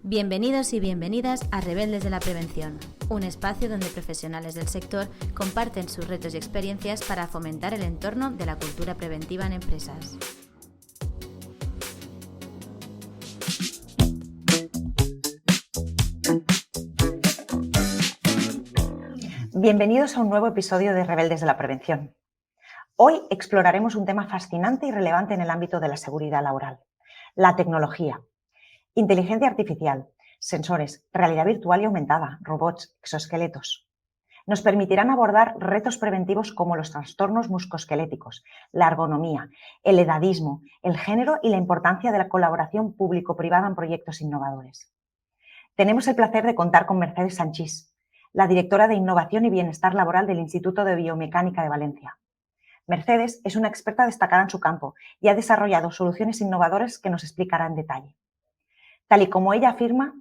Bienvenidos y bienvenidas a Rebeldes de la Prevención, un espacio donde profesionales del sector comparten sus retos y experiencias para fomentar el entorno de la cultura preventiva en empresas. Bienvenidos a un nuevo episodio de Rebeldes de la Prevención. Hoy exploraremos un tema fascinante y relevante en el ámbito de la seguridad laboral: la tecnología. Inteligencia artificial, sensores, realidad virtual y aumentada, robots, exoesqueletos. Nos permitirán abordar retos preventivos como los trastornos musculoesqueléticos, la ergonomía, el edadismo, el género y la importancia de la colaboración público-privada en proyectos innovadores. Tenemos el placer de contar con Mercedes Sanchís, la directora de Innovación y Bienestar Laboral del Instituto de Biomecánica de Valencia. Mercedes es una experta destacada en su campo y ha desarrollado soluciones innovadoras que nos explicará en detalle. Tal y como ella afirma,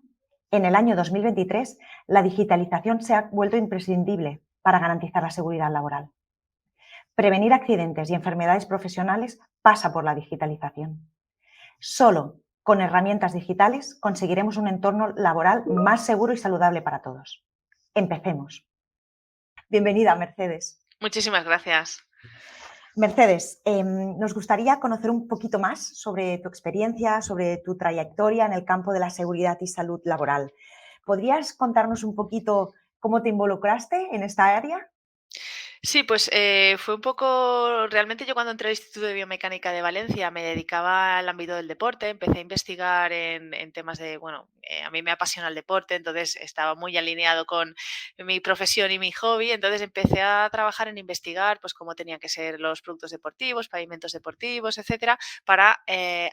en el año 2023 la digitalización se ha vuelto imprescindible para garantizar la seguridad laboral. Prevenir accidentes y enfermedades profesionales pasa por la digitalización. Solo con herramientas digitales conseguiremos un entorno laboral más seguro y saludable para todos. Empecemos. Bienvenida, Mercedes. Muchísimas gracias. Mercedes, nos gustaría conocer un poquito más sobre tu experiencia, sobre tu trayectoria en el campo de la seguridad y salud laboral. ¿Podrías contarnos un poquito cómo te involucraste en esta área? Sí, pues fue un poco, realmente yo cuando entré al Instituto de Biomecánica de Valencia me dedicaba al ámbito del deporte, empecé a investigar en temas de, a mí me apasiona el deporte, entonces estaba muy alineado con mi profesión y mi hobby, entonces empecé a trabajar en investigar pues cómo tenían que ser los productos deportivos, pavimentos deportivos, etcétera, para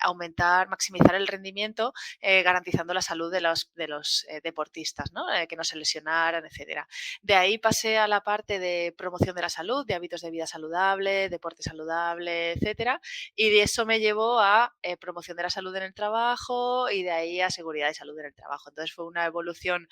aumentar, maximizar el rendimiento, garantizando la salud de los deportistas, ¿no? Que no se lesionaran, etcétera. De ahí pasé a la parte de promoción de la salud, de hábitos de vida saludable, deporte saludable, etcétera. Y de eso me llevó a promoción de la salud en el trabajo y de ahí a seguridad y salud en el trabajo. Entonces fue una evolución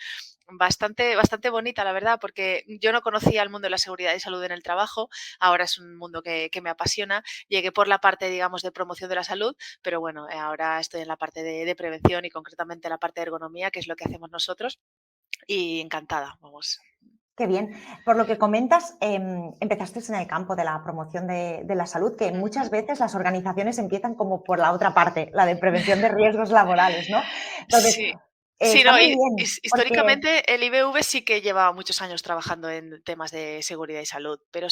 bastante bonita, la verdad, porque yo no conocía el mundo de la seguridad y salud en el trabajo. Ahora es un mundo que me apasiona. Llegué por la parte, digamos, de promoción de la salud, pero bueno, ahora estoy en la parte de prevención y concretamente la parte de ergonomía, que es lo que hacemos nosotros. Y encantada, vamos. Qué bien. Por lo que comentas, empezaste en el campo de la promoción de la salud, que muchas veces las organizaciones empiezan como por la otra parte, la de prevención de riesgos laborales, ¿no? Entonces, Sí. Sí, está no, muy bien, porque históricamente el IBV sí que llevaba muchos años trabajando en temas de seguridad y salud, pero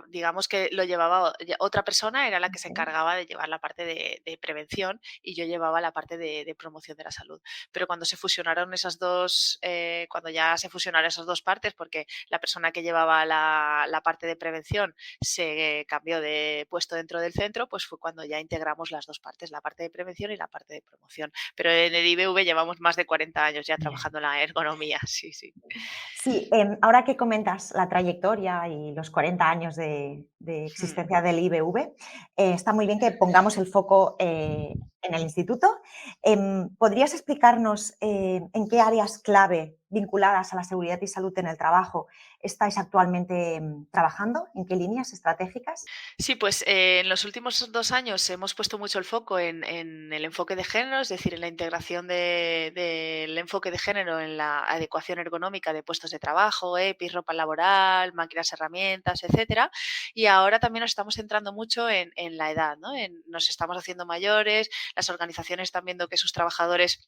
digamos que lo llevaba otra persona, era la que se encargaba de llevar la parte de prevención y yo llevaba la parte de promoción de la salud. Pero cuando se fusionaron esas dos, cuando ya se fusionaron esas dos partes, porque la persona que llevaba la parte de prevención se cambió de puesto dentro del centro, pues fue cuando ya integramos las dos partes, la parte de prevención y la parte de promoción. Pero en el IBV llevamos más de 40 años ya trabajando en la ergonomía, sí, sí. sí, ahora que comentas la trayectoria y los 40 años de existencia del IBV, está muy bien que pongamos el foco en el instituto. ¿Podrías explicarnos en qué áreas clave vinculadas a la seguridad y salud en el trabajo estáis actualmente trabajando? ¿En qué líneas estratégicas? Sí, pues en los últimos 2 años hemos puesto mucho el foco en el enfoque de género, es decir, en la integración del enfoque de género en la adecuación ergonómica de puestos de trabajo, EPIs, ropa laboral, máquinas, herramientas, etcétera. Y ahora también nos estamos centrando mucho en la edad, ¿no? Nos estamos haciendo mayores, las organizaciones están viendo que sus trabajadores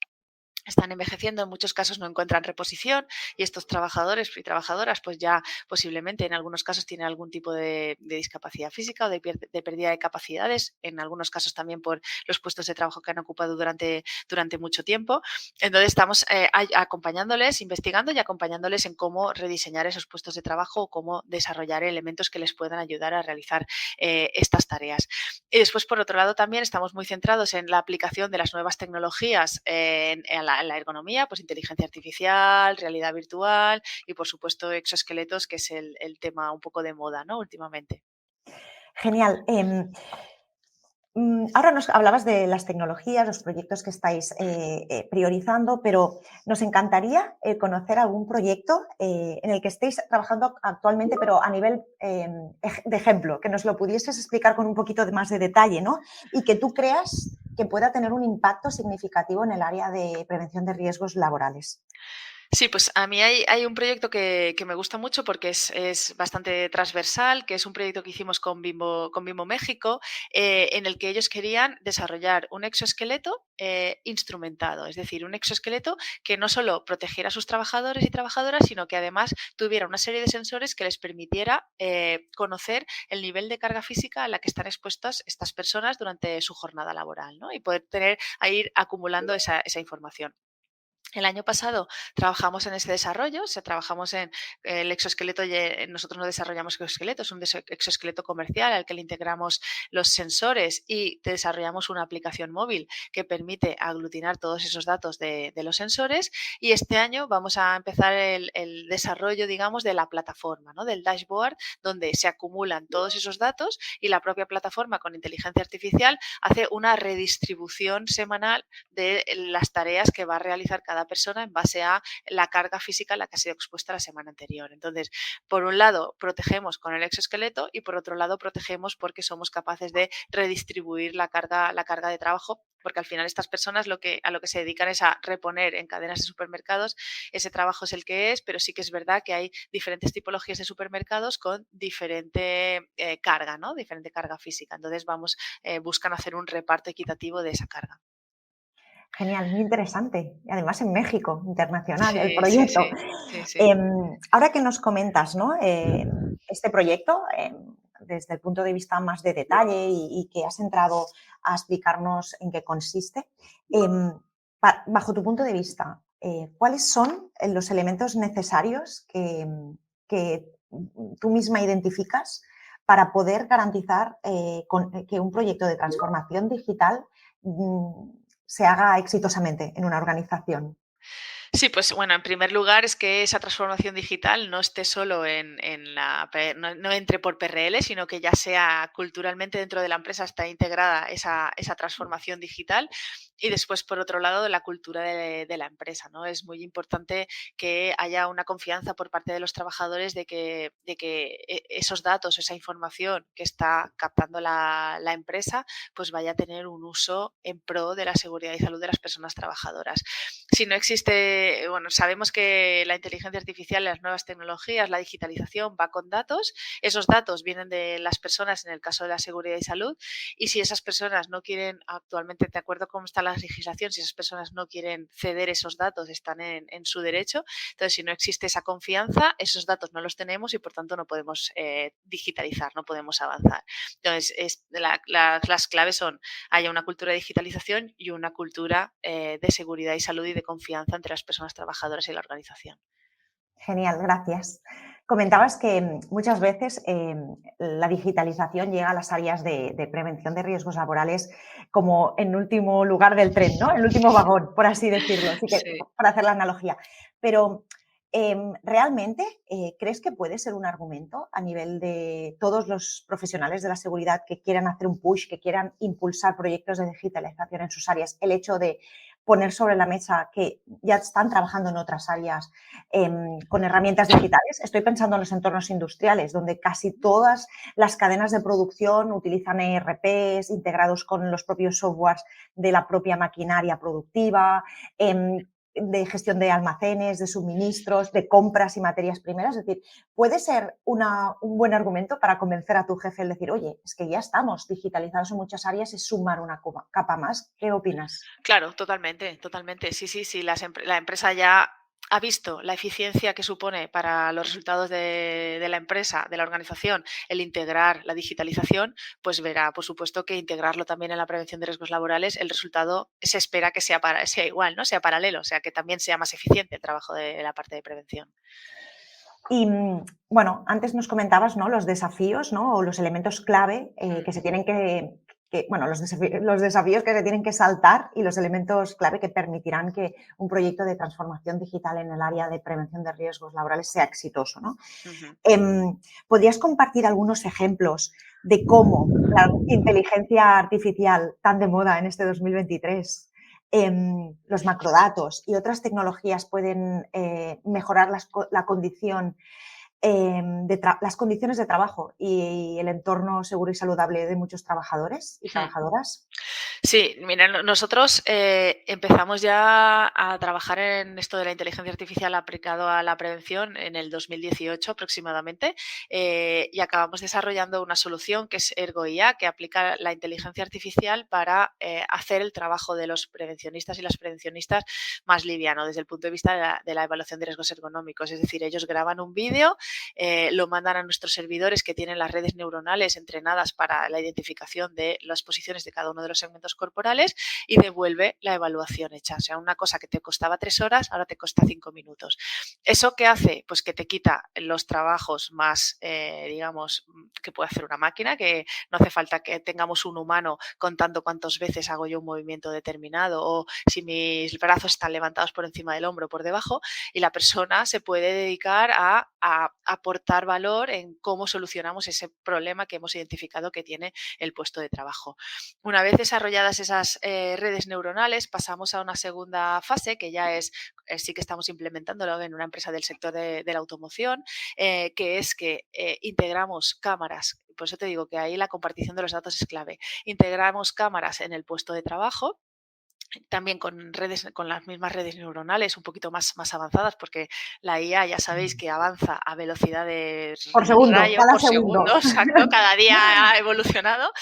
están envejeciendo, en muchos casos no encuentran reposición y estos trabajadores y trabajadoras pues ya posiblemente en algunos casos tienen algún tipo de discapacidad física o de pérdida de capacidades, en algunos casos también por los puestos de trabajo que han ocupado durante mucho tiempo. Entonces estamos acompañándoles, investigando y acompañándoles en cómo rediseñar esos puestos de trabajo o cómo desarrollar elementos que les puedan ayudar a realizar estas tareas. Y después, por otro lado, también estamos muy centrados en la aplicación de las nuevas tecnologías en la ergonomía, pues inteligencia artificial, realidad virtual y, por supuesto, exoesqueletos, que es el tema un poco de moda, ¿no? Últimamente. Genial. Ahora nos hablabas de las tecnologías, los proyectos que estáis priorizando, pero nos encantaría conocer algún proyecto en el que estéis trabajando actualmente, pero a nivel de ejemplo, que nos lo pudieses explicar con un poquito más de detalle, ¿no? Y que tú creas que pueda tener un impacto significativo en el área de prevención de riesgos laborales. Sí, pues a mí hay un proyecto que me gusta mucho porque es bastante transversal, que es un proyecto que hicimos con Bimbo México, en el que ellos querían desarrollar un exoesqueleto instrumentado, es decir, un exoesqueleto que no solo protegiera a sus trabajadores y trabajadoras, sino que además tuviera una serie de sensores que les permitiera conocer el nivel de carga física a la que están expuestas estas personas durante su jornada laboral, ¿no? Y poder tener a ir acumulando esa información. El año pasado trabajamos en ese desarrollo, o sea, trabajamos en el exoesqueleto, nosotros no desarrollamos exoesqueletos, es un exoesqueleto comercial al que le integramos los sensores y desarrollamos una aplicación móvil que permite aglutinar todos esos datos de los sensores, y este año vamos a empezar el desarrollo, digamos, de la plataforma, ¿no? Del dashboard, donde se acumulan todos esos datos y la propia plataforma con inteligencia artificial hace una redistribución semanal de las tareas que va a realizar cada persona en base a la carga física a la que ha sido expuesta la semana anterior. Entonces, por un lado, protegemos con el exoesqueleto y por otro lado, protegemos porque somos capaces de redistribuir la carga de trabajo, porque al final estas personas a lo que se dedican es a reponer en cadenas de supermercados. Ese trabajo es el que es, pero sí que es verdad que hay diferentes tipologías de supermercados con diferente carga, ¿no? Diferente carga física. Entonces, buscan hacer un reparto equitativo de esa carga. Genial, muy interesante. Y además en México, internacional, el Sí, sí, proyecto. sí, sí, sí. Ahora que nos comentas, ¿no? Este proyecto, desde el punto de vista más de detalle y que has entrado a explicarnos en qué consiste, bajo tu punto de vista, ¿cuáles son los elementos necesarios que tú misma identificas para poder garantizar que un proyecto de transformación digital se haga exitosamente en una organización? Sí, pues bueno, en primer lugar es que esa transformación digital no esté solo no entre por PRL, sino que ya sea culturalmente dentro de la empresa está integrada esa transformación digital. Y después, por otro lado, la cultura de la empresa, ¿no? Es muy importante que haya una confianza por parte de los trabajadores de que esos datos, esa información que está captando la empresa, pues vaya a tener un uso en pro de la seguridad y salud de las personas trabajadoras. Si no existe, bueno, sabemos que la inteligencia artificial, las nuevas tecnologías, la digitalización va con datos. Esos datos vienen de las personas en el caso de la seguridad y salud, y si esas personas no quieren, actualmente, de acuerdo con cómo está la legislación, si esas personas no quieren ceder esos datos, están en su derecho. Entonces, si no existe esa confianza, esos datos no los tenemos y por tanto no podemos digitalizar, no podemos avanzar. Entonces, las claves son: haya una cultura de digitalización y una cultura de seguridad y salud y de confianza entre las personas trabajadoras y la organización. Genial, gracias. Comentabas que muchas veces la digitalización llega a las áreas de prevención de riesgos laborales como en último lugar del tren, ¿no? El último vagón, por así decirlo, así que Sí. para hacer la analogía. Pero ¿realmente crees que puede ser un argumento a nivel de todos los profesionales de la seguridad que quieran hacer un push, que quieran impulsar proyectos de digitalización en sus áreas, el hecho de poner sobre la mesa que ya están trabajando en otras áreas con herramientas digitales? Estoy pensando en los entornos industriales, donde casi todas las cadenas de producción utilizan ERPs integrados con los propios softwares de la propia maquinaria productiva, de gestión de almacenes, de suministros, de compras y materias primeras. Es decir, puede ser un buen argumento para convencer a tu jefe el decir, oye, es que ya estamos digitalizados en muchas áreas, es sumar una capa más. ¿Qué opinas? Claro, totalmente, totalmente. Sí, sí, sí. La empresa ya ha visto la eficiencia que supone para los resultados de la empresa, de la organización, el integrar la digitalización, pues verá, por supuesto, que integrarlo también en la prevención de riesgos laborales, el resultado se espera que sea igual, ¿no? Sea paralelo, o sea, que también sea más eficiente el trabajo de la parte de prevención. Y bueno, antes nos comentabas, ¿no?, los desafíos, ¿no?, o los elementos clave que se tienen que bueno, los desafíos que se tienen que saltar y los elementos clave que permitirán que un proyecto de transformación digital en el área de prevención de riesgos laborales sea exitoso, ¿no? ¿Podrías compartir algunos ejemplos de cómo la inteligencia artificial, tan de moda en este 2023, los macrodatos y otras tecnologías pueden mejorar la condición las condiciones de trabajo y el entorno seguro y saludable de muchos trabajadores y trabajadoras? Sí, mira, nosotros empezamos ya a trabajar en esto de la inteligencia artificial aplicado a la prevención en el 2018 aproximadamente y acabamos desarrollando una solución que es ErgoIA, que aplica la inteligencia artificial para hacer el trabajo de los prevencionistas y las prevencionistas más liviano desde el punto de vista de la evaluación de riesgos ergonómicos. Es decir, ellos graban un vídeo, lo mandan a nuestros servidores que tienen las redes neuronales entrenadas para la identificación de las posiciones de cada uno de los segmentos corporales y devuelve la evaluación hecha. O sea, una cosa que te costaba 3 horas, ahora te cuesta 5 minutos. ¿Eso qué hace? Pues que te quita los trabajos más, digamos, que puede hacer una máquina, que no hace falta que tengamos un humano contando cuántas veces hago yo un movimiento determinado o si mis brazos están levantados por encima del hombro o por debajo, y la persona se puede dedicar a aportar valor en cómo solucionamos ese problema que hemos identificado que tiene el puesto de trabajo. Una vez desarrolladas esas redes neuronales, pasamos a una segunda fase que ya es, sí que estamos implementándolo en una empresa del sector de la automoción, que es que integramos cámaras. Por eso te digo que ahí la compartición de los datos es clave. Integramos cámaras en el puesto de trabajo, también con redes, con las mismas redes neuronales un poquito más avanzadas, porque la IA ya sabéis que avanza a velocidades Por segundo, rayo, cada por segundo. segundo, exacto, cada día ha evolucionado.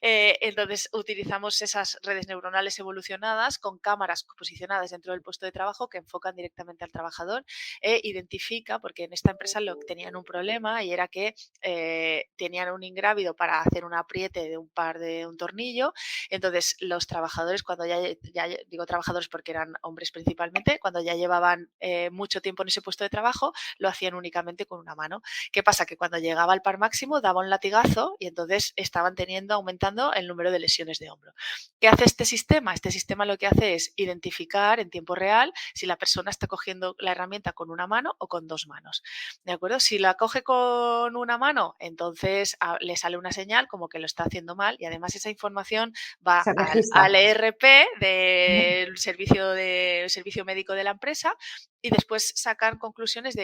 Entonces utilizamos esas redes neuronales evolucionadas con cámaras posicionadas dentro del puesto de trabajo que enfocan directamente al trabajador e identifica, porque en esta empresa tenían un problema y era que tenían un ingrávido para hacer un apriete de un tornillo. Entonces los trabajadores, cuando ya digo trabajadores porque eran hombres principalmente, cuando ya llevaban mucho tiempo en ese puesto de trabajo, lo hacían únicamente con una mano. ¿Qué pasa? Que cuando llegaba al par máximo daba un latigazo y entonces estaban aumentando el número de lesiones de hombro. ¿Qué hace este sistema? Este sistema lo que hace es identificar en tiempo real si la persona está cogiendo la herramienta con una mano o con dos manos. ¿De acuerdo? Si la coge con una mano, entonces le sale una señal como que lo está haciendo mal y además esa información va al ERP del servicio médico de la empresa y después sacan conclusiones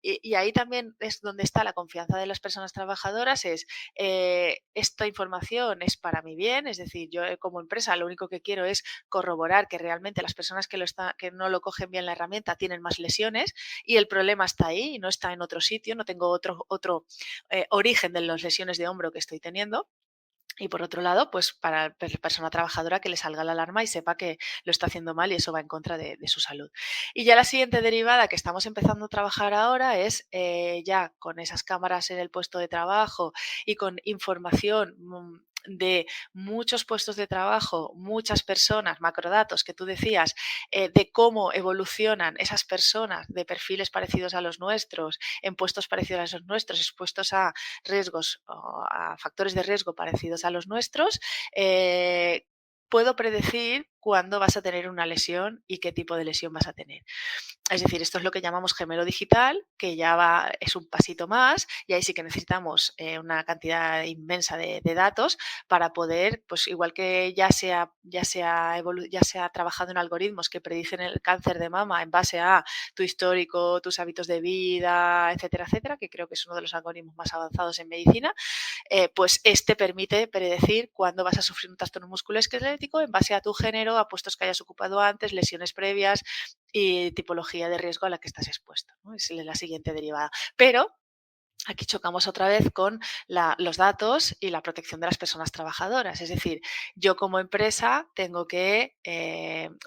y ahí también es donde está la confianza de las personas trabajadoras, es esta información es para mi bien, es decir, yo como empresa lo único que quiero es corroborar que realmente las personas que no lo cogen bien la herramienta tienen más lesiones y el problema está ahí y no está en otro sitio, no tengo otro origen de las lesiones de hombro que estoy teniendo. Y por otro lado, pues para la persona trabajadora que le salga la alarma y sepa que lo está haciendo mal y eso va en contra de su salud. Y ya la siguiente derivada que estamos empezando a trabajar ahora es ya con esas cámaras en el puesto de trabajo y con información de muchos puestos de trabajo, muchas personas, macrodatos que tú decías, de cómo evolucionan esas personas de perfiles parecidos a los nuestros, en puestos parecidos a los nuestros, expuestos a riesgos o a factores de riesgo parecidos a los nuestros, puedo predecir cuándo vas a tener una lesión y qué tipo de lesión vas a tener. Es decir, esto es lo que llamamos gemelo digital, que ya es un pasito más y ahí sí que necesitamos una cantidad inmensa de datos para poder, pues igual que ya se ha trabajado en algoritmos que predicen el cáncer de mama en base a tu histórico, tus hábitos de vida, etcétera, etcétera, que creo que es uno de los algoritmos más avanzados en medicina, pues este permite predecir cuándo vas a sufrir un trastorno musculoesquelético en base a tu género, a puestos que hayas ocupado antes, lesiones previas y tipología de riesgo a la que estás expuesto, ¿no? Es la siguiente derivada. Pero aquí chocamos otra vez con los datos y la protección de las personas trabajadoras. Es decir, yo como empresa tengo que,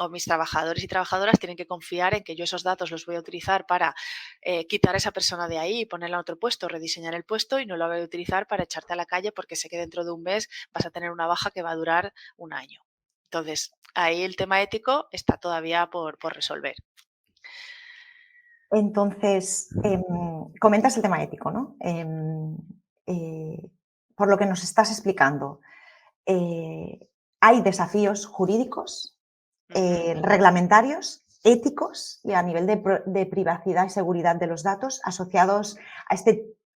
o mis trabajadores y trabajadoras tienen que confiar en que yo esos datos los voy a utilizar para quitar a esa persona de ahí y ponerla a otro puesto, rediseñar el puesto y no lo voy a utilizar para echarte a la calle porque sé que dentro de un mes vas a tener una baja que va a durar un año. Entonces, ahí el tema ético está todavía por resolver. Entonces, comentas el tema ético, ¿no? Por lo que nos estás explicando, hay desafíos jurídicos, reglamentarios, éticos y a nivel de privacidad y seguridad de los datos asociados a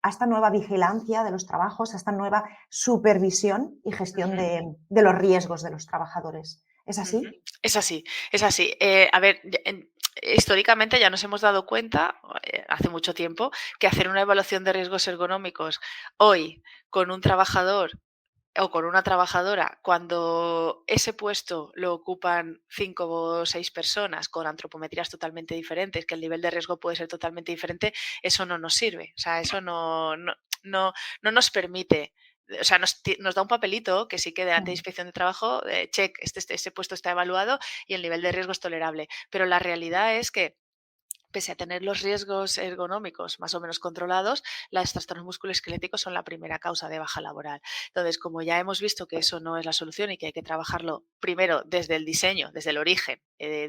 esta nueva vigilancia de los trabajos, a esta nueva supervisión y gestión de los riesgos de los trabajadores. ¿Es así? Es así, es así. A ver, históricamente ya nos hemos dado cuenta, hace mucho tiempo, que hacer una evaluación de riesgos ergonómicos hoy con un trabajador o con una trabajadora, cuando ese puesto lo ocupan 5 o 6 personas con antropometrías totalmente diferentes, que el nivel de riesgo puede ser totalmente diferente, eso no nos sirve. O sea, eso no nos permite. O sea, nos da un papelito que sí que delante de inspección de trabajo, check, este puesto está evaluado y el nivel de riesgo es tolerable. Pero la realidad es que, pese a tener los riesgos ergonómicos más o menos controlados, los trastornos musculoesqueléticos son la primera causa de baja laboral. Entonces, como ya hemos visto que eso no es la solución y que hay que trabajarlo primero desde el diseño, desde el origen,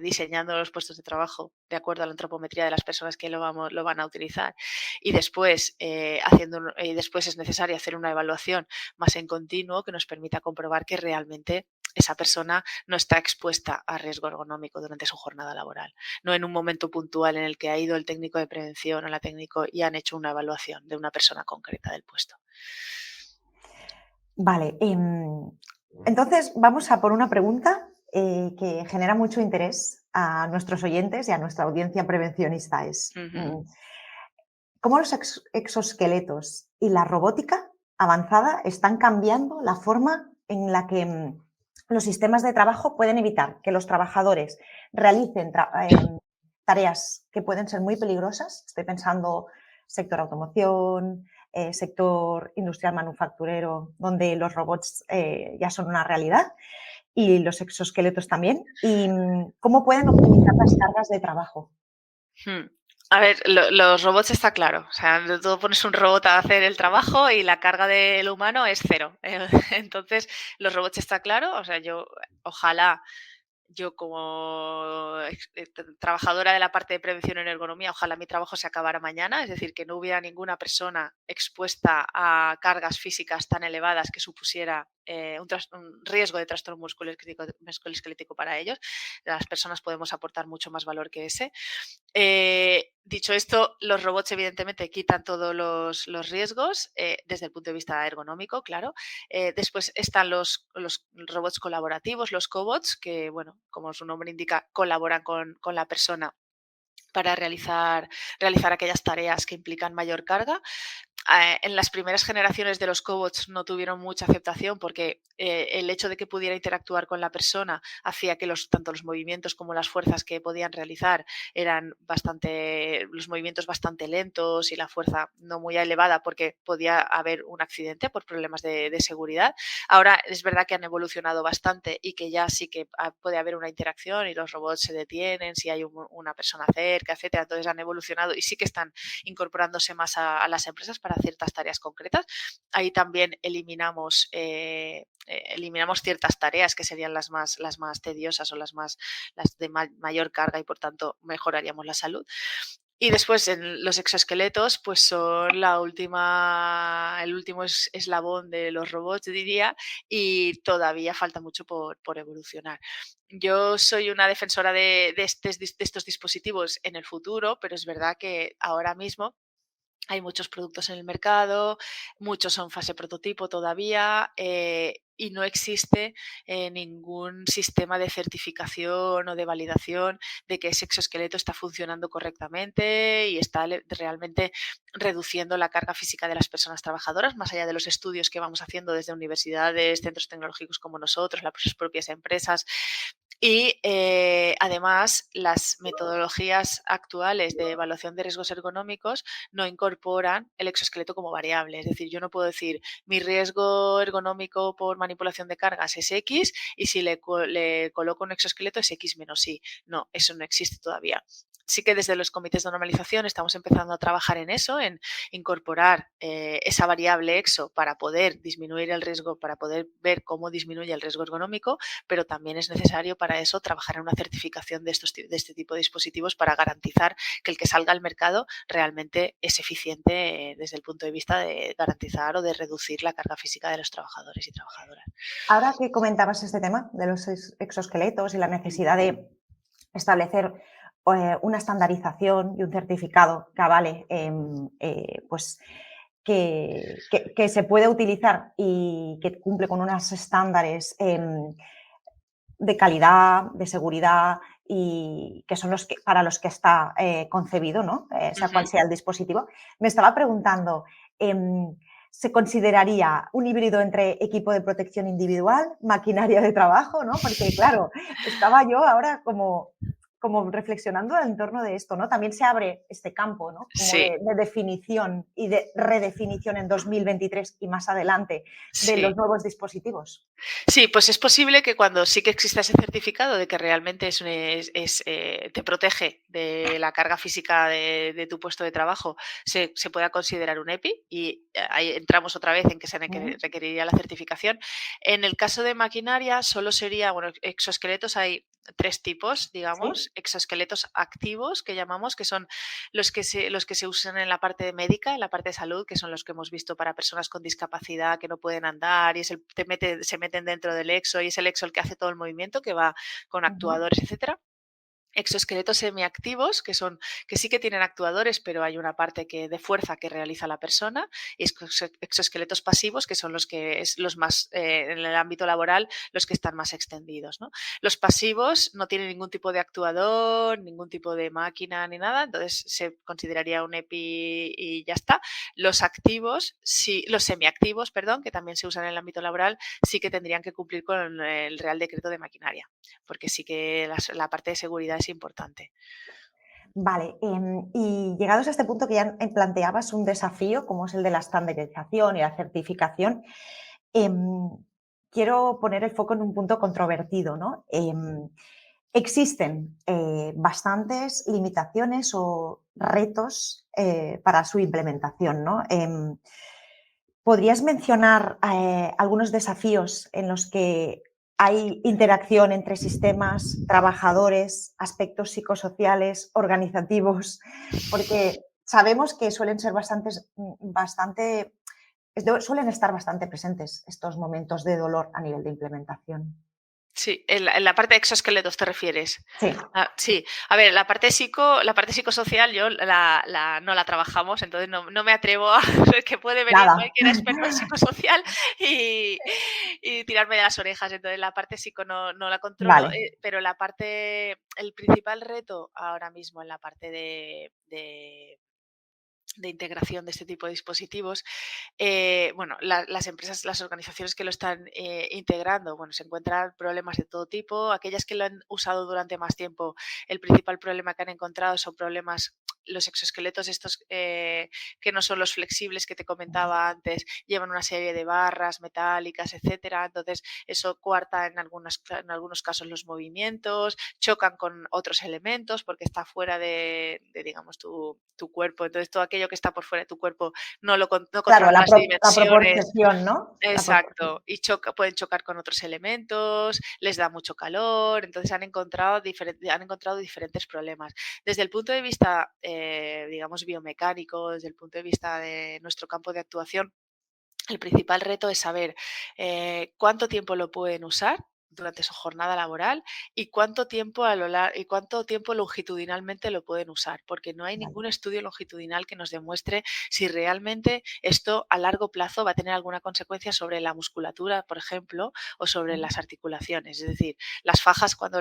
diseñando los puestos de trabajo de acuerdo a la antropometría de las personas que lo van a utilizar, y después, después es necesario hacer una evaluación más en continuo que nos permita comprobar que realmente esa persona no está expuesta a riesgo ergonómico durante su jornada laboral, no en un momento puntual en el que ha ido el técnico de prevención o la técnico y han hecho una evaluación de una persona concreta del puesto. Vale, entonces vamos a por una pregunta que genera mucho interés a nuestros oyentes y a nuestra audiencia prevencionista. Es, ¿cómo los exoesqueletos y la robótica avanzada están cambiando la forma en la que los sistemas de trabajo pueden evitar que los trabajadores realicen tareas que pueden ser muy peligrosas? Estoy pensando sector automoción, sector industrial manufacturero, donde los robots ya son una realidad, y los exoesqueletos también. ¿Y cómo pueden optimizar las cargas de trabajo? A ver, los robots está claro. O sea, tú pones un robot a hacer el trabajo y la carga del humano es cero. Entonces, los robots está claro. O sea, ojalá yo como trabajadora de la parte de prevención en ergonomía, ojalá mi trabajo se acabara mañana, es decir, que no hubiera ninguna persona expuesta a cargas físicas tan elevadas que supusiera un riesgo de trastorno musculoesquelético para ellos. Las personas podemos aportar mucho más valor que ese. Dicho esto, los robots evidentemente quitan todos los riesgos desde el punto de vista ergonómico, claro. Después están los robots colaborativos, los cobots, que, bueno, como su nombre indica, colaboran con la persona para realizar aquellas tareas que implican mayor carga. En las primeras generaciones de los cobots no tuvieron mucha aceptación porque el hecho de que pudiera interactuar con la persona hacía que tanto los movimientos como las fuerzas que podían realizar eran los movimientos bastante lentos y la fuerza no muy elevada porque podía haber un accidente por problemas de seguridad. Ahora es verdad que han evolucionado bastante y que ya sí que puede haber una interacción y los robots se detienen si hay una persona cerca, etcétera. Entonces han evolucionado y sí que están incorporándose más a las empresas para ciertas tareas concretas. Ahí también eliminamos ciertas tareas que serían las más tediosas o las de mayor carga y por tanto mejoraríamos la salud. Y después en los exoesqueletos, pues son el último eslabón de los robots, diría, y todavía falta mucho por evolucionar. Yo soy una defensora de estos dispositivos en el futuro, pero es verdad que ahora mismo hay muchos productos en el mercado, muchos son fase prototipo todavía y no existe ningún sistema de certificación o de validación de que ese exoesqueleto está funcionando correctamente y está realmente reduciendo la carga física de las personas trabajadoras, más allá de los estudios que vamos haciendo desde universidades, centros tecnológicos como nosotros, las propias empresas. Y además, las metodologías actuales de evaluación de riesgos ergonómicos no incorporan el exoesqueleto como variable. Es decir, yo no puedo decir mi riesgo ergonómico por manipulación de cargas es X y si le coloco un exoesqueleto es X menos Y. No, eso no existe todavía. sí que desde los comités de normalización estamos empezando a trabajar en eso, en incorporar esa variable EXO para poder disminuir el riesgo, para poder ver cómo disminuye el riesgo ergonómico, pero también es necesario para eso trabajar en una certificación de este tipo de dispositivos para garantizar que el que salga al mercado realmente es eficiente desde el punto de vista de garantizar o de reducir la carga física de los trabajadores y trabajadoras. Ahora que comentabas este tema de los exoesqueletos y la necesidad de establecer una estandarización y un certificado que avale pues, que se puede utilizar y que cumple con unos estándares de calidad, de seguridad y que son para los que está concebido, ¿no? Sea cual sea el dispositivo. Me estaba preguntando, ¿se consideraría un híbrido entre equipo de protección individual, maquinaria de trabajo, ¿no? Porque, claro, estaba yo ahora como reflexionando en torno de esto, ¿no? También se abre este campo, ¿no? Como Sí. de definición y de redefinición en 2023 y más adelante de Sí. los nuevos dispositivos. Sí, pues es posible que cuando sí que exista ese certificado de que realmente te protege de la carga física de tu puesto de trabajo, se pueda considerar un EPI y ahí entramos otra vez en que se requeriría la certificación. En el caso de maquinaria solo sería, bueno, exoesqueletos hay 3 tipos, digamos, ¿Sí? exoesqueletos activos que llamamos, que son los que se usan en la parte médica, en la parte de salud, que son los que hemos visto para personas con discapacidad que no pueden andar y se meten dentro del exo y es el exo el que hace todo el movimiento, que va con actuadores, etcétera. Exoesqueletos semiactivos, que sí que tienen actuadores, pero hay una parte de fuerza que realiza la persona, y exoesqueletos pasivos, que son los más, en el ámbito laboral, los que están más extendidos, ¿no? Los pasivos no tienen ningún tipo de actuador, ningún tipo de máquina ni nada, entonces se consideraría un EPI y ya está. Los activos, sí, los semiactivos, perdón, que también se usan en el ámbito laboral, sí que tendrían que cumplir con el Real Decreto de Maquinaria, porque sí que la parte de seguridad es importante. Vale, y llegados a este punto que ya planteabas un desafío como es el de la estandarización y la certificación, quiero poner el foco en un punto controvertido, ¿no? Existen bastantes limitaciones o retos para su implementación, ¿no? ¿Podrías mencionar algunos desafíos en los que hay interacción entre sistemas, trabajadores, aspectos psicosociales, organizativos? Porque sabemos que suelen ser suelen estar bastante presentes estos momentos de dolor a nivel de implementación. Sí, en la parte de exoesqueletos te refieres. Sí. Sí, a ver, la parte psicosocial yo no la trabajamos, entonces no me atrevo a que puede venir Nada. cualquier experto en psicosocial y tirarme de las orejas. Entonces la parte psico no la controlo, Vale. pero el principal reto ahora mismo en la parte de integración de este tipo de dispositivos. Bueno, las empresas, las organizaciones que lo están integrando, bueno, se encuentran problemas de todo tipo. Aquellas que lo han usado durante más tiempo, el principal problema que han encontrado son problemas, los exoesqueletos estos que no son los flexibles que te comentaba antes, llevan una serie de barras metálicas, etcétera. Entonces, eso coarta en algunos casos los movimientos, chocan con otros elementos porque está fuera digamos, tu cuerpo. Entonces, todo aquello que está por fuera de tu cuerpo no Claro, controla las la dimensiones. proporción, ¿no? Exacto, y pueden chocar con otros elementos, les da mucho calor, entonces han encontrado diferentes problemas. Desde el punto de vista, digamos, biomecánico, desde el punto de vista de nuestro campo de actuación, el principal reto es saber cuánto tiempo lo pueden usar durante su jornada laboral y cuánto tiempo longitudinalmente lo pueden usar, porque no hay ningún estudio longitudinal que nos demuestre si realmente esto a largo plazo va a tener alguna consecuencia sobre la musculatura, por ejemplo, o sobre las articulaciones. Es decir, las fajas cuando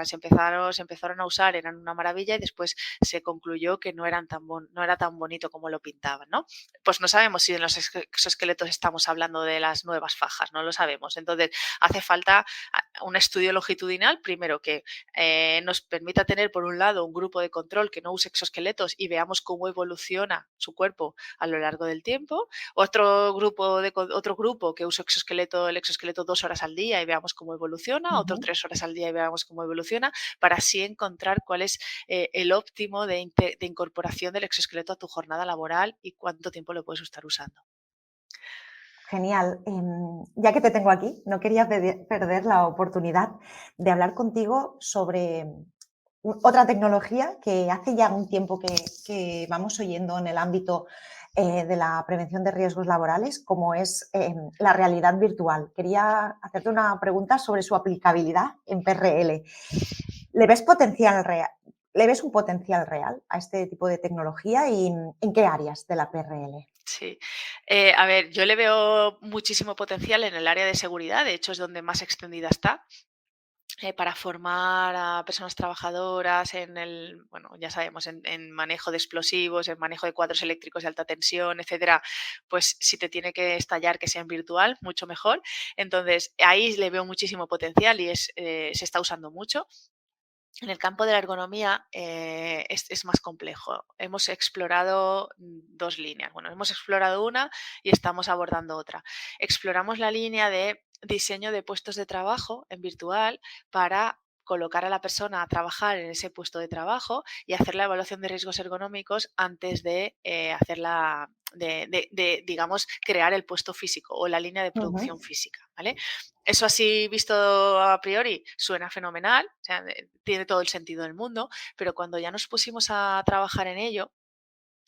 se empezaron a usar eran una maravilla y después se concluyó que no era tan bonito como lo pintaban, ¿no? Pues no sabemos si en los exoesqueletos estamos hablando de las nuevas fajas, no lo sabemos. Entonces, hace falta un estudio longitudinal, primero que nos permita tener, por un lado, un grupo de control que no use exoesqueletos y veamos cómo evoluciona su cuerpo a lo largo del tiempo. Otro grupo que use el exoesqueleto 2 horas al día y veamos cómo evoluciona, otro 3 horas al día y veamos cómo evoluciona, para así encontrar cuál es el óptimo de incorporación del exoesqueleto a tu jornada laboral y cuánto tiempo lo puedes estar usando. Genial. Ya que te tengo aquí, no quería perder la oportunidad de hablar contigo sobre otra tecnología que hace ya un tiempo que vamos oyendo en el ámbito de la prevención de riesgos laborales, como es la realidad virtual. Quería hacerte una pregunta sobre su aplicabilidad en PRL. ¿Le ves un potencial real a este tipo de tecnología y en qué áreas de la PRL? Sí. A ver, yo le veo muchísimo potencial en el área de seguridad, de hecho es donde más extendida está. Para formar a personas trabajadoras bueno, ya sabemos, en manejo de explosivos, en manejo de cuadros eléctricos de alta tensión, etcétera, pues si te tiene que estallar, que sea en virtual, mucho mejor. Entonces, ahí le veo muchísimo potencial y se está usando mucho. En el campo de la ergonomía es más complejo. Hemos explorado dos líneas. Bueno, hemos explorado una y estamos abordando otra. Exploramos la línea de diseño de puestos de trabajo en virtual para colocar a la persona a trabajar en ese puesto de trabajo y hacer la evaluación de riesgos ergonómicos antes de digamos, crear el puesto físico o la línea de producción física, ¿vale? Eso así visto a priori suena fenomenal, o sea, tiene todo el sentido del mundo, pero cuando ya nos pusimos a trabajar en ello,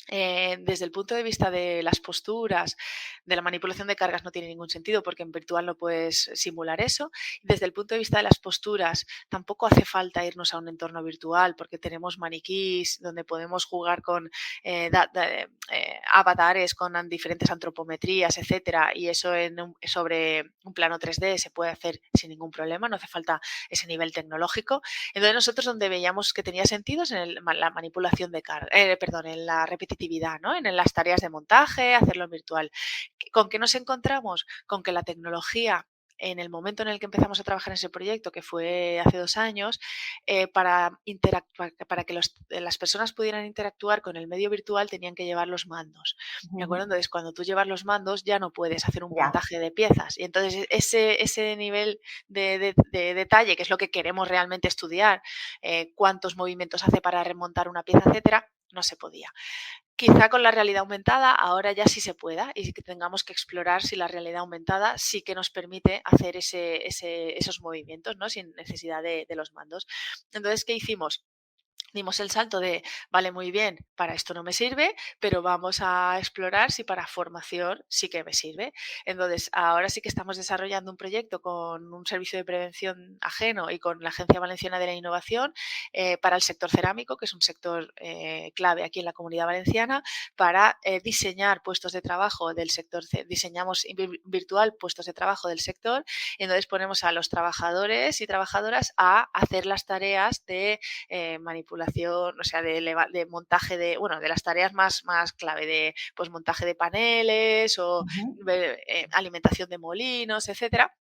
desde el punto de vista de las posturas, de la manipulación de cargas no tiene ningún sentido porque en virtual no puedes simular eso. Desde el punto de vista de las posturas, tampoco hace falta irnos a un entorno virtual porque tenemos maniquís donde podemos jugar con avatares con diferentes antropometrías, etcétera, y eso sobre un plano 3D se puede hacer sin ningún problema, no hace falta ese nivel tecnológico. Entonces nosotros donde veíamos que tenía sentido es en la manipulación de carga, en la repetición, ¿no? En las tareas de montaje, hacerlo en virtual. ¿Con qué nos encontramos? Con que la tecnología, en el momento en el que empezamos a trabajar en ese proyecto, que fue hace 2 años, para que las personas pudieran interactuar con el medio virtual tenían que llevar los mandos. ¿De acuerdo? Entonces, cuando tú llevas los mandos ya no puedes hacer un montaje de piezas. Y entonces ese nivel de detalle, que es lo que queremos realmente estudiar, cuántos movimientos hace para remontar una pieza, etcétera, no se podía. Quizá con la realidad aumentada ahora ya sí se pueda y que tengamos que explorar si la realidad aumentada sí que nos permite hacer esos movimientos, ¿no? Sin necesidad de los mandos. Entonces, ¿qué hicimos? Dimos el salto de, vale, muy bien, para esto no me sirve, pero vamos a explorar si para formación sí que me sirve. Entonces, ahora sí que estamos desarrollando un proyecto con un servicio de prevención ajeno y con la Agencia Valenciana de la Innovación para el sector cerámico, que es un sector clave aquí en la Comunidad Valenciana, para diseñar puestos de trabajo del sector, diseñamos virtual puestos de trabajo del sector, y entonces ponemos a los trabajadores y trabajadoras a hacer las tareas de manipulación, o sea, de montaje de las tareas más clave de pues montaje de paneles o alimentación de molinos, etcétera.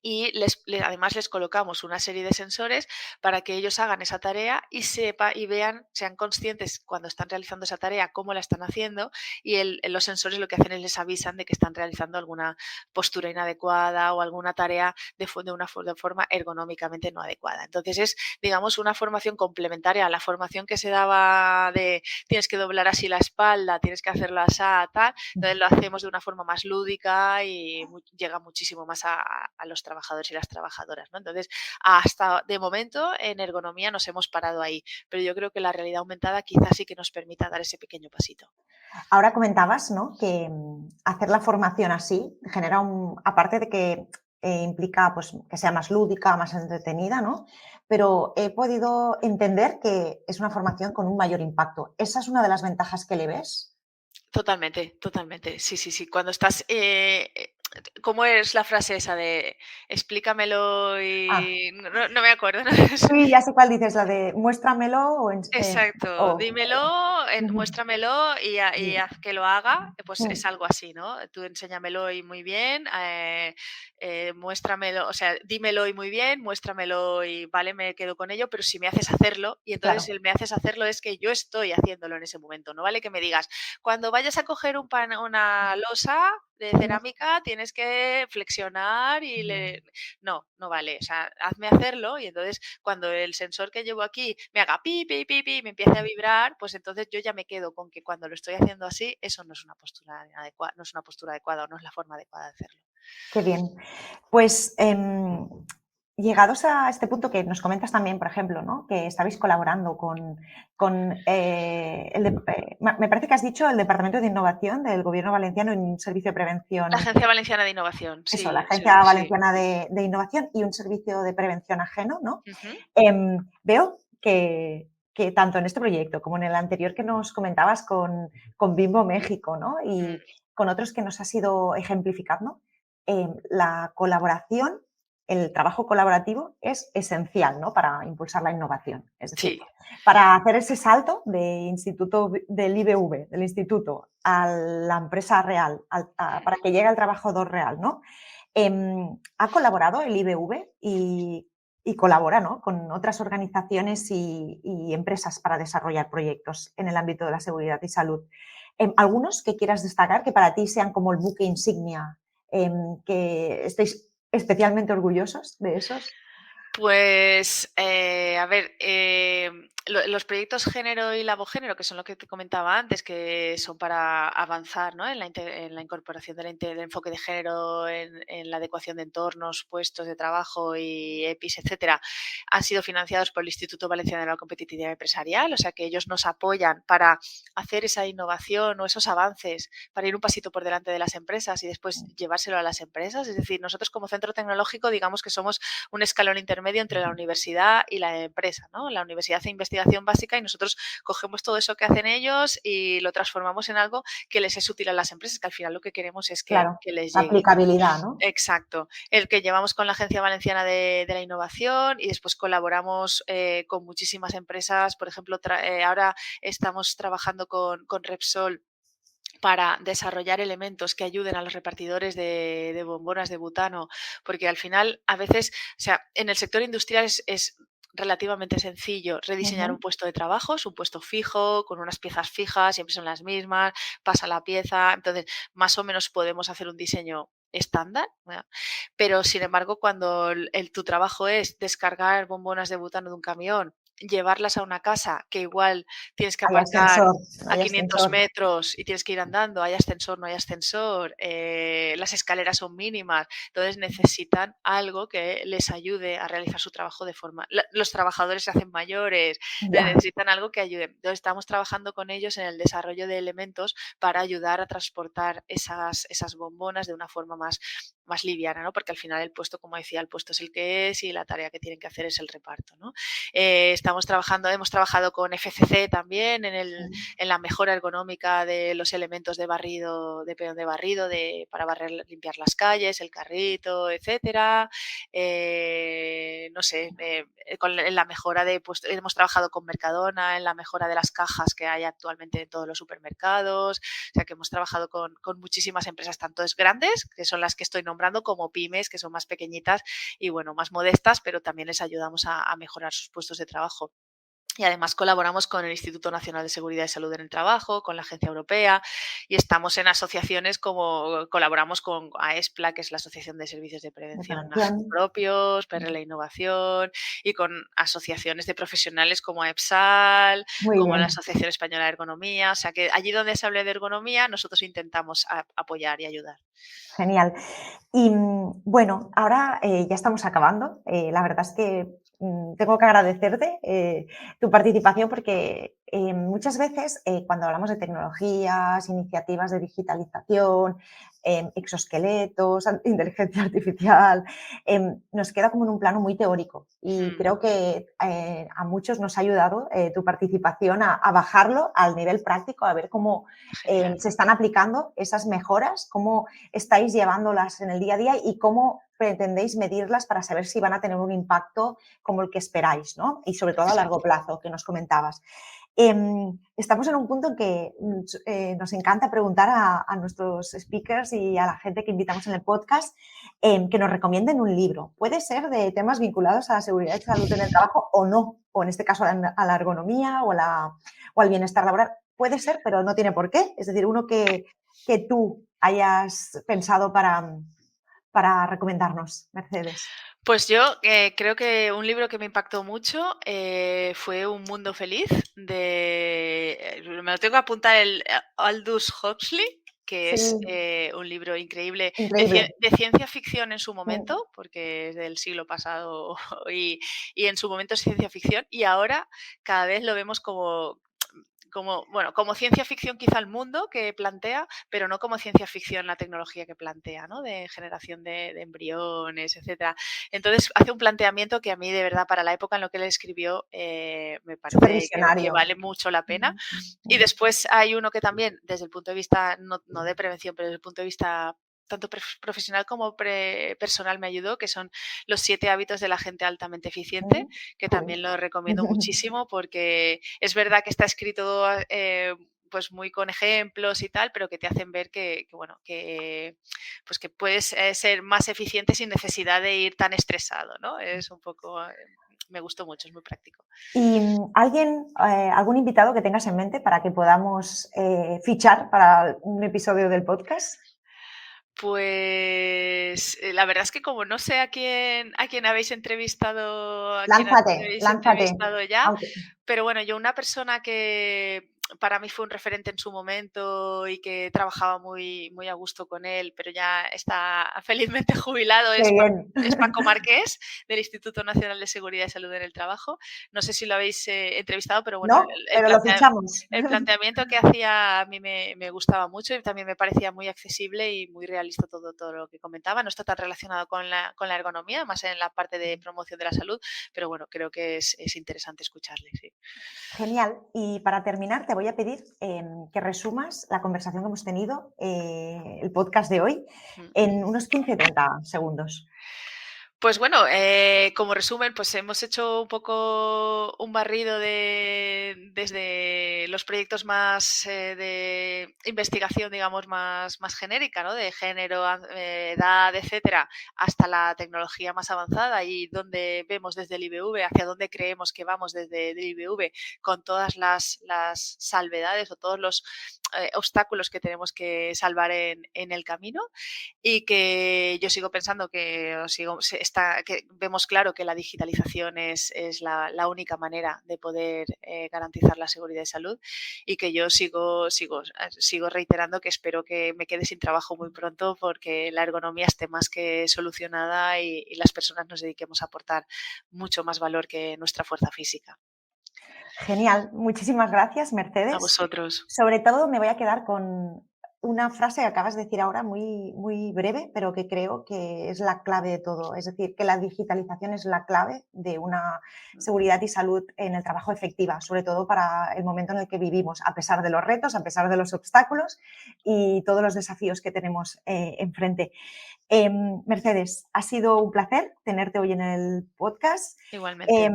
Y además les colocamos una serie de sensores para que ellos hagan esa tarea y sean conscientes cuando están realizando esa tarea cómo la están haciendo, y los sensores lo que hacen es les avisan de que están realizando alguna postura inadecuada o alguna tarea de forma ergonómicamente no adecuada. Entonces es, digamos, una formación complementaria a la formación que se daba de tienes que doblar así la espalda, tienes que hacerlo así, tal. Entonces lo hacemos de una forma más lúdica y llega muchísimo más a los trabajadores y las trabajadoras, ¿no? Entonces, hasta de momento en ergonomía nos hemos parado ahí, pero yo creo que la realidad aumentada quizás sí que nos permita dar ese pequeño pasito. Ahora comentabas, ¿no?, que hacer la formación así genera aparte de que implica pues, que sea más lúdica, más entretenida, ¿no? Pero he podido entender que es una formación con un mayor impacto. ¿Esa es una de las ventajas que le ves? Totalmente, totalmente. Sí, sí, sí. Cuando estás... ¿cómo es la frase esa de explícamelo y no me acuerdo? ¿No? Sí, ya sé cuál dices, la de muéstramelo o Exacto, dímelo muéstramelo y Sí, haz que lo haga, pues es mm, algo así, ¿no? Tú enséñamelo y muy bien, muéstramelo, o sea, dímelo y muy bien, muéstramelo y vale, me quedo con ello, pero si me haces hacerlo, y entonces claro. el me haces hacerlo es que yo estoy haciéndolo en ese momento, no vale que me digas, cuando vayas a coger una losa de Ujú. cerámica tienes que flexionar y le... No, no vale, o sea, hazme hacerlo y entonces cuando el sensor que llevo aquí me haga pi, pi, pi, pi, me empiece a vibrar, pues entonces yo ya me quedo con que cuando lo estoy haciendo así, eso no es una postura adecuada, no es una postura adecuada o no es la forma adecuada de hacerlo. Qué bien. Pues llegados a este punto que nos comentas también, por ejemplo, ¿no? Que estabais colaborando me parece que has dicho el Departamento de Innovación del Gobierno Valenciano en un servicio de La prevención, Agencia Valenciana de Innovación, eso, la sí, sí, Agencia sí. Valenciana de Innovación y un servicio de prevención ajeno, ¿no? Ujú, Veo que tanto en este proyecto como en el anterior que nos comentabas con Bimbo México, ¿no? Y mm, con otros que nos has ido ejemplificando, la colaboración, el trabajo colaborativo es esencial, ¿no? Para impulsar la innovación. Es decir, sí. para hacer ese salto del IBV, del instituto, a la empresa real, para que llegue al trabajador real, ¿no? Ha colaborado el IBV y colabora, ¿no? Con otras organizaciones y empresas para desarrollar proyectos en el ámbito de la seguridad y salud. Algunos que quieras destacar que para ti sean como el buque insignia, que estéis especialmente orgullosos de esos. Pues, a ver, los proyectos género y labogénero, que son lo que te comentaba antes, que son para avanzar, ¿no? En la incorporación del enfoque de género en la adecuación de entornos, puestos de trabajo y EPIs, etcétera, han sido financiados por el Instituto Valenciano de la Competitividad Empresarial, o sea que ellos nos apoyan para hacer esa innovación o esos avances, para ir un pasito por delante de las empresas y después llevárselo a las empresas. Es decir, nosotros como centro tecnológico, digamos que somos un escalón intermedio entre la universidad y la empresa, ¿no? La universidad hace investigación básica y nosotros cogemos todo eso que hacen ellos y lo transformamos en algo que les es útil a las empresas, que al final lo que queremos es Claro, que les la llegue, ¿no? aplicabilidad, ¿no? Exacto. El que llevamos con la Agencia Valenciana de la Innovación y después colaboramos con muchísimas empresas. Por ejemplo, ahora estamos trabajando con Repsol para desarrollar elementos que ayuden a los repartidores de bombonas de butano, porque al final a veces, o sea, en el sector industrial es relativamente sencillo rediseñar un Ujú. puesto de trabajo, es un puesto fijo, con unas piezas fijas, siempre son las mismas, pasa la pieza, entonces más o menos podemos hacer un diseño estándar, ¿verdad? Pero sin embargo, cuando tu trabajo es descargar bombonas de butano de un camión, llevarlas a una casa que igual tienes que Hay aparcar ascensor, a hay 500 ascensor. metros y tienes que ir andando, hay ascensor, no hay ascensor, las escaleras son mínimas, entonces necesitan algo que les ayude a realizar su trabajo de forma... Los trabajadores se hacen mayores, Ya. necesitan algo que ayude. Entonces estamos trabajando con ellos en el desarrollo de elementos para ayudar a transportar esas bombonas de una forma más liviana, ¿no? Porque al final el puesto, como decía, el puesto es el que es y la tarea que tienen que hacer es el reparto, ¿no? Hemos trabajado con FCC también en la mejora ergonómica de los elementos de barrido, de peón de barrido, para barrer, limpiar las calles, el carrito, etcétera. No sé, en la mejora pues hemos trabajado con Mercadona, en la mejora de las cajas que hay actualmente en todos los supermercados. O sea que hemos trabajado con muchísimas empresas, tanto grandes, que son las que estoy nombrando, como pymes, que son más pequeñitas y bueno, más modestas, pero también les ayudamos a mejorar sus puestos de trabajo. Y además colaboramos con el Instituto Nacional de Seguridad y Salud en el Trabajo, con la Agencia Europea y estamos en asociaciones como colaboramos con AESPLA, que es la Asociación de Servicios de De Prevención prevención. Propios, PR la Innovación y con asociaciones de profesionales como AEPSAL, Muy como la bien, Asociación Española de Ergonomía. O sea que allí donde se hable de ergonomía, nosotros intentamos apoyar y ayudar. genial. Y bueno, ahora ya estamos acabando. La verdad es que tengo que agradecerte tu participación porque muchas veces cuando hablamos de tecnologías, iniciativas de digitalización, exoesqueletos, inteligencia artificial, nos queda como en un plano muy teórico y Mm, creo que a muchos nos ha ayudado tu participación a bajarlo al nivel práctico, a ver cómo genial. se están aplicando esas mejoras, cómo estáis llevándolas en el día a día y cómo pretendéis medirlas para saber si van a tener un impacto como el que esperáis, ¿no? Y sobre todo a largo plazo, que nos comentabas. Estamos en un punto en que nos encanta preguntar a nuestros speakers y a la gente que invitamos en el podcast que nos recomienden un libro. Puede ser de temas vinculados a la seguridad y salud en el trabajo o no, o en este caso a la ergonomía o al bienestar laboral. Puede ser, pero no tiene por qué. Es decir, uno que tú hayas pensado para recomendarnos, Mercedes. Pues yo creo que un libro que me impactó mucho fue Un mundo feliz me lo tengo que apuntar, el Aldous Huxley, que es un libro increíble. De ciencia ficción en su momento, porque es del siglo pasado y en su momento es ciencia ficción, y ahora cada vez lo vemos como ciencia ficción quizá el mundo que plantea, pero no como ciencia ficción la tecnología que plantea, ¿no? De generación de embriones, etcétera. Entonces hace un planteamiento que a mí de verdad para la época en lo que él escribió me parece que vale mucho la pena. Y después hay uno que también desde el punto de vista no de prevención, pero desde el punto de vista tanto profesional como personal me ayudó, que son Los 7 hábitos de la gente altamente eficiente, que también lo recomiendo muchísimo porque es verdad que está escrito pues muy con ejemplos y tal, pero que te hacen ver que puedes ser más eficiente sin necesidad de ir tan estresado, ¿no? Es un poco... me gustó mucho, es muy práctico. ¿Y algún invitado que tengas en mente para que podamos fichar para un episodio del podcast? Pues la verdad es que como no sé a quién habéis entrevistado, Lánzate. entrevistado ya, pero bueno, yo una persona que para mí fue un referente en su momento y que trabajaba muy, muy a gusto con él, pero ya está felizmente jubilado, es Paco Marqués, del Instituto Nacional de Seguridad y Salud en el Trabajo. No sé si lo habéis entrevistado, pero bueno, pero lo fichamos. El planteamiento que hacía a mí me gustaba mucho y también me parecía muy accesible y muy realista todo lo que comentaba. No está tan relacionado con la ergonomía, más en la parte de promoción de la salud, pero bueno, creo que es interesante escucharle, sí. Genial. Y para terminar, te voy a pedir que resumas la conversación que hemos tenido, el podcast de hoy, en unos 15-30 segundos. Pues bueno, como resumen, pues hemos hecho un poco un barrido desde los proyectos más de investigación, digamos, más genérica, ¿no? De género, edad, etcétera, hasta la tecnología más avanzada y donde vemos desde el IBV, hacia dónde creemos que vamos desde el IBV, con todas las salvedades o todos los obstáculos que tenemos que salvar en el camino, y que yo sigo pensando que vemos claro que la digitalización es la única manera de poder garantizar la seguridad y salud, y que yo sigo reiterando que espero que me quede sin trabajo muy pronto porque la ergonomía esté más que solucionada y las personas nos dediquemos a aportar mucho más valor que nuestra fuerza física. Genial, muchísimas gracias, Mercedes. A vosotros. Sobre todo me voy a quedar con una frase que acabas de decir ahora muy, muy breve, pero que creo que es la clave de todo. Es decir, que la digitalización es la clave de una seguridad y salud en el trabajo efectiva, sobre todo para el momento en el que vivimos, a pesar de los retos, a pesar de los obstáculos y todos los desafíos que tenemos enfrente. Mercedes, ha sido un placer tenerte hoy en el podcast. Igualmente.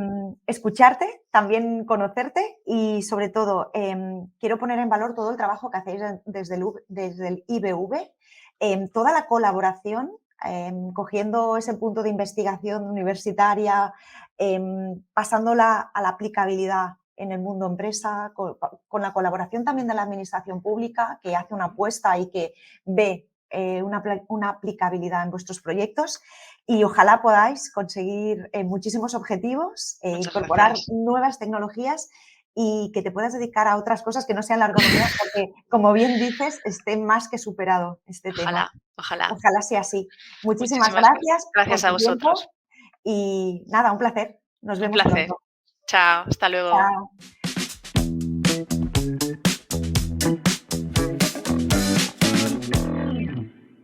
Escucharte, también conocerte y sobre todo quiero poner en valor todo el trabajo que hacéis desde el IBV, toda la colaboración, cogiendo ese punto de investigación universitaria, pasándola a la aplicabilidad en el mundo empresa, con la colaboración también de la administración pública que hace una apuesta y que ve una aplicabilidad en vuestros proyectos, y ojalá podáis conseguir muchísimos objetivos, incorporar nuevas tecnologías y que te puedas dedicar a otras cosas que no sean la ergonomía, porque, como bien dices, esté más que superado este tema. Ojalá sea así. Muchísimas gracias. Gracias a vosotros. Y nada, un placer. Nos vemos pronto. Chao, hasta luego. Chao.